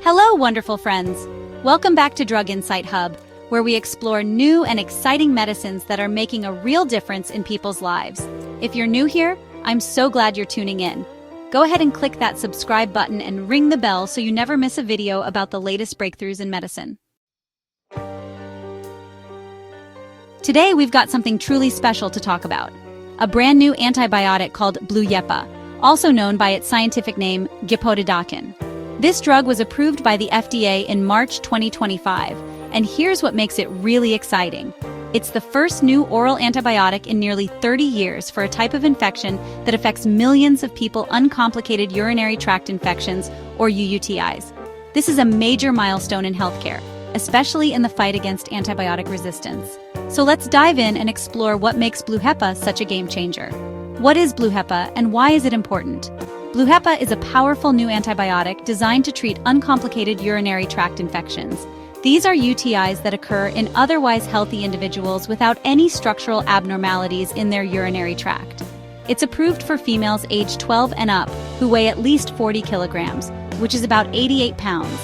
Hello, wonderful friends! Welcome back to Drug Insight Hub, where we explore new and exciting medicines that are making a real difference in people's lives. If you're new here, I'm so glad you're tuning in. Go ahead and click that subscribe button and ring the bell so you never miss a video about the latest breakthroughs in medicine. Today, we've got something truly special to talk about. A brand new antibiotic called Blujepa, also known by its scientific name, Gepotidacin. This drug was approved by the FDA in March 2025, and here's what makes it really exciting. It's the first new oral antibiotic in nearly 30 years for a type of infection that affects millions of people: uncomplicated urinary tract infections, or UTIs. This is a major milestone in healthcare, especially in the fight against antibiotic resistance. So let's dive in and explore what makes Blujepa such a game changer. What is Blujepa and why is it important? Blujepa is a powerful new antibiotic designed to treat uncomplicated urinary tract infections. These are UTIs that occur in otherwise healthy individuals without any structural abnormalities in their urinary tract. It's approved for females aged 12 and up who weigh at least 40 kilograms, which is about 88 pounds.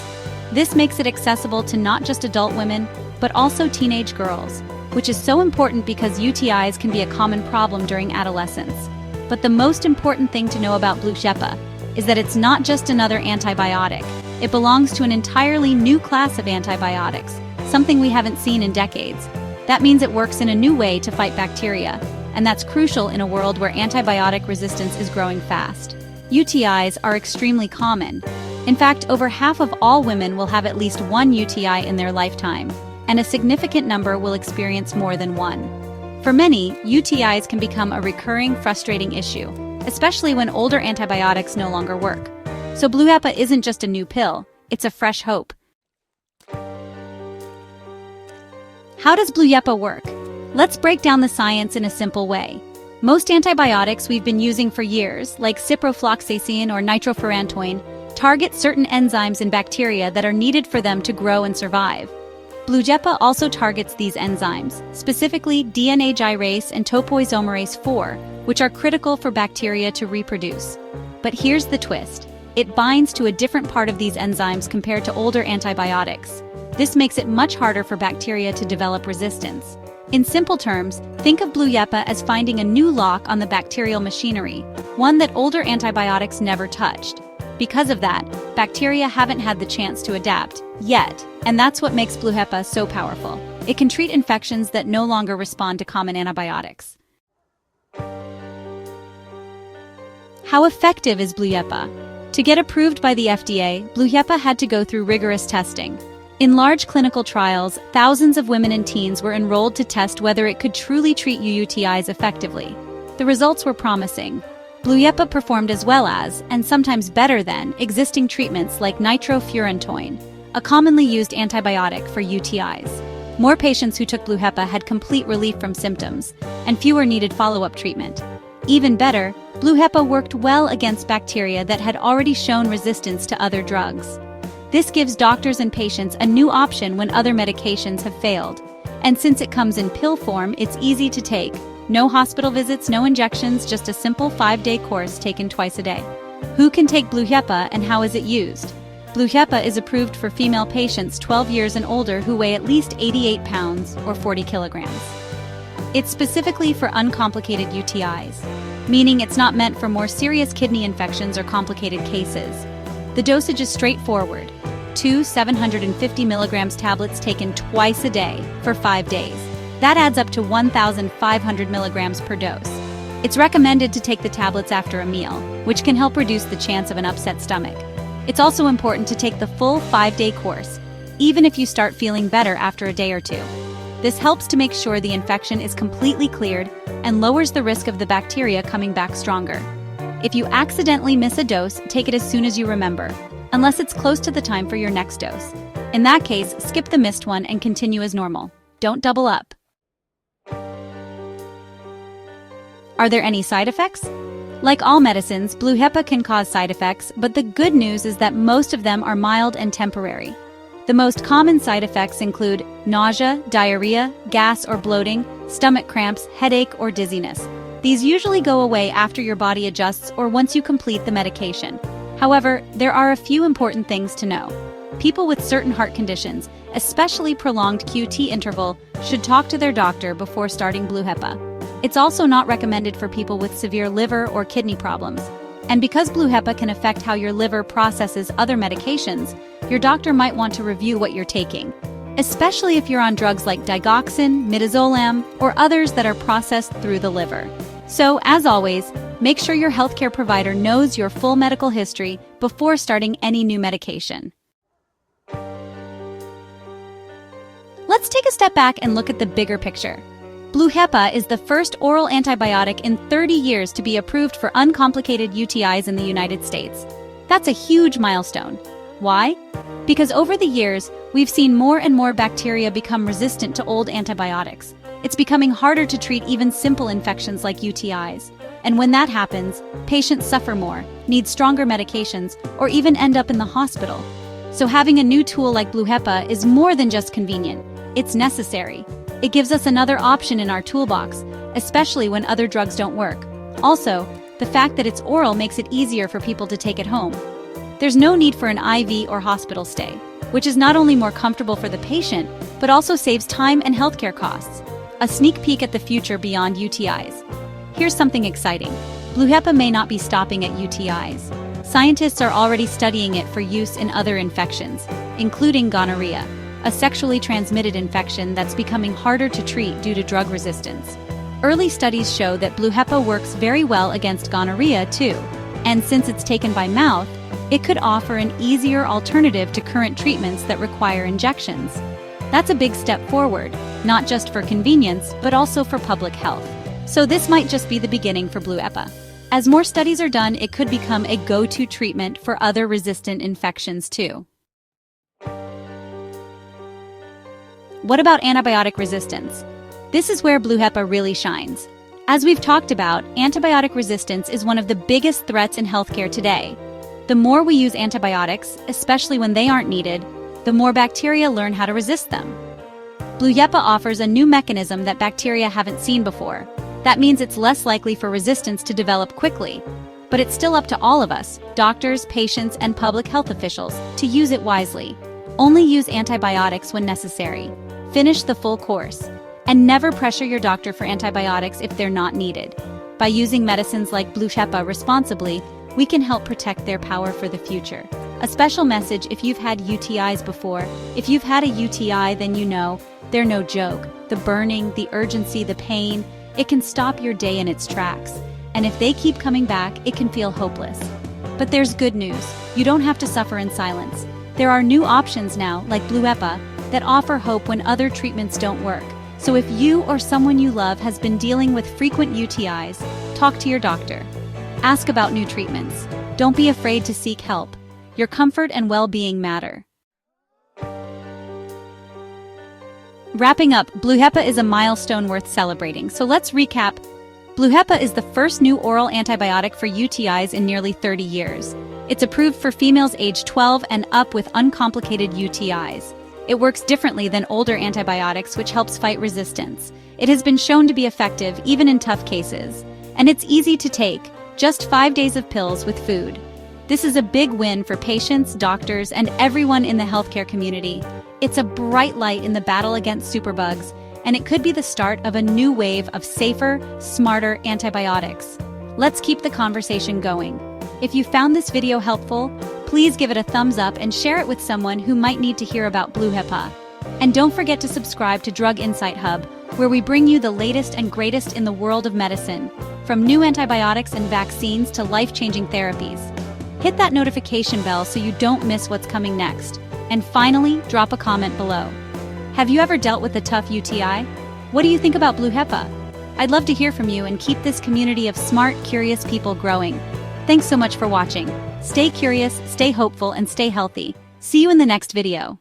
This makes it accessible to not just adult women, but also teenage girls, which is so important because UTIs can be a common problem during adolescence. But the most important thing to know about Blujepa is that it's not just another antibiotic. It belongs to an entirely new class of antibiotics, something we haven't seen in decades. That means it works in a new way to fight bacteria, and that's crucial in a world where antibiotic resistance is growing fast. UTIs are extremely common. In fact, over half of all women will have at least one UTI in their lifetime, and a significant number will experience more than one. For many, UTIs can become a recurring, frustrating issue, especially when older antibiotics no longer work. So Blujepa isn't just a new pill, it's a fresh hope. How does Blujepa work? Let's break down the science in a simple way. Most antibiotics we've been using for years, like ciprofloxacin or nitrofurantoin, target certain enzymes in bacteria that are needed for them to grow and survive. Blujepa also targets these enzymes, specifically DNA gyrase and topoisomerase 4, which are critical for bacteria to reproduce. But here's the twist. It binds to a different part of these enzymes compared to older antibiotics. This makes it much harder for bacteria to develop resistance. In simple terms, think of Blujepa as finding a new lock on the bacterial machinery, one that older antibiotics never touched. Because of that, bacteria haven't had the chance to adapt, yet, and that's what makes Blujepa so powerful. It can treat infections that no longer respond to common antibiotics. How effective is Blujepa? To get approved by the FDA, Blujepa had to go through rigorous testing. In large clinical trials, thousands of women and teens were enrolled to test whether it could truly treat UTIs effectively. The results were promising. Blujepa performed as well as, and sometimes better than, existing treatments like nitrofurantoin, a commonly used antibiotic for UTIs. More patients who took Blujepa had complete relief from symptoms, and fewer needed follow-up treatment. Even better, Blujepa worked well against bacteria that had already shown resistance to other drugs. This gives doctors and patients a new option when other medications have failed. And since it comes in pill form, it's easy to take. No hospital visits, no injections, just a simple 5-day course taken twice a day. Who can take Blujepa and how is it used? Blujepa is approved for female patients 12 years and older who weigh at least 88 pounds or 40 kilograms. It's specifically for uncomplicated UTIs, meaning it's not meant for more serious kidney infections or complicated cases. The dosage is straightforward. 2 750 milligrams tablets taken twice a day for 5 days. That adds up to 1,500 milligrams per dose. It's recommended to take the tablets after a meal, which can help reduce the chance of an upset stomach. It's also important to take the full 5-day course, even if you start feeling better after a day or two. This helps to make sure the infection is completely cleared and lowers the risk of the bacteria coming back stronger. If you accidentally miss a dose, take it as soon as you remember, unless it's close to the time for your next dose. In that case, skip the missed one and continue as normal. Don't double up. Are there any side effects? Like all medicines, Blujepa can cause side effects, but the good news is that most of them are mild and temporary. The most common side effects include nausea, diarrhea, gas or bloating, stomach cramps, headache, or dizziness. These usually go away after your body adjusts or once you complete the medication. However, there are a few important things to know. People with certain heart conditions, especially prolonged QT interval, should talk to their doctor before starting Blujepa. It's also not recommended for people with severe liver or kidney problems. And because Blujepa can affect how your liver processes other medications, your doctor might want to review what you're taking, especially if you're on drugs like digoxin, midazolam, or others that are processed through the liver. So, as always, make sure your healthcare provider knows your full medical history before starting any new medication. Let's take a step back and look at the bigger picture. Blujepa is the first oral antibiotic in 30 years to be approved for uncomplicated UTIs in the United States. That's a huge milestone. Why? Because over the years, we've seen more and more bacteria become resistant to old antibiotics. It's becoming harder to treat even simple infections like UTIs. And when that happens, patients suffer more, need stronger medications, or even end up in the hospital. So having a new tool like Blujepa is more than just convenient. It's necessary. It gives us another option in our toolbox, especially when other drugs don't work. Also, the fact that it's oral makes it easier for people to take it home. There's no need for an IV or hospital stay, which is not only more comfortable for the patient, but also saves time and healthcare costs. A sneak peek at the future beyond UTIs. Here's something exciting. Blujepa may not be stopping at UTIs. Scientists are already studying it for use in other infections, including gonorrhea, a sexually transmitted infection that's becoming harder to treat due to drug resistance. Early studies show that Blujepa works very well against gonorrhea too, and since it's taken by mouth, it could offer an easier alternative to current treatments that require injections. That's a big step forward, not just for convenience, but also for public health. So this might just be the beginning for Blujepa. As more studies are done, it could become a go-to treatment for other resistant infections too. What about antibiotic resistance? This is where Blujepa really shines. As we've talked about, antibiotic resistance is one of the biggest threats in healthcare today. The more we use antibiotics, especially when they aren't needed, the more bacteria learn how to resist them. Blujepa offers a new mechanism that bacteria haven't seen before. That means it's less likely for resistance to develop quickly. But it's still up to all of us, doctors, patients, and public health officials, to use it wisely. Only use antibiotics when necessary. Finish the full course. And never pressure your doctor for antibiotics if they're not needed. By using medicines like Blujepa responsibly, we can help protect their power for the future. A special message if you've had UTIs before. If you've had a UTI, then you know, they're no joke. The burning, the urgency, the pain, it can stop your day in its tracks. And if they keep coming back, it can feel hopeless. But there's good news. You don't have to suffer in silence. There are new options now, like Blujepa, that offer hope when other treatments don't work. So if you or someone you love has been dealing with frequent UTIs, talk to your doctor. Ask about new treatments. Don't be afraid to seek help. Your comfort and well-being matter. Wrapping up, Blujepa is a milestone worth celebrating. So let's recap. Blujepa is the first new oral antibiotic for UTIs in nearly 30 years. It's approved for females aged 12 and up with uncomplicated UTIs. It works differently than older antibiotics, which helps fight resistance. It has been shown to be effective even in tough cases. And it's easy to take, just 5 days of pills with food. This is a big win for patients, doctors, and everyone in the healthcare community. It's a bright light in the battle against superbugs, and it could be the start of a new wave of safer, smarter antibiotics. Let's keep the conversation going. If you found this video helpful, please give it a thumbs up and share it with someone who might need to hear about Blujepa. And don't forget to subscribe to Drug Insight Hub, where we bring you the latest and greatest in the world of medicine, from new antibiotics and vaccines to life-changing therapies. Hit that notification bell so you don't miss what's coming next. And finally, drop a comment below. Have you ever dealt with a tough UTI? What do you think about Blujepa? I'd love to hear from you and keep this community of smart, curious people growing. Thanks so much for watching. Stay curious, stay hopeful, and stay healthy. See you in the next video.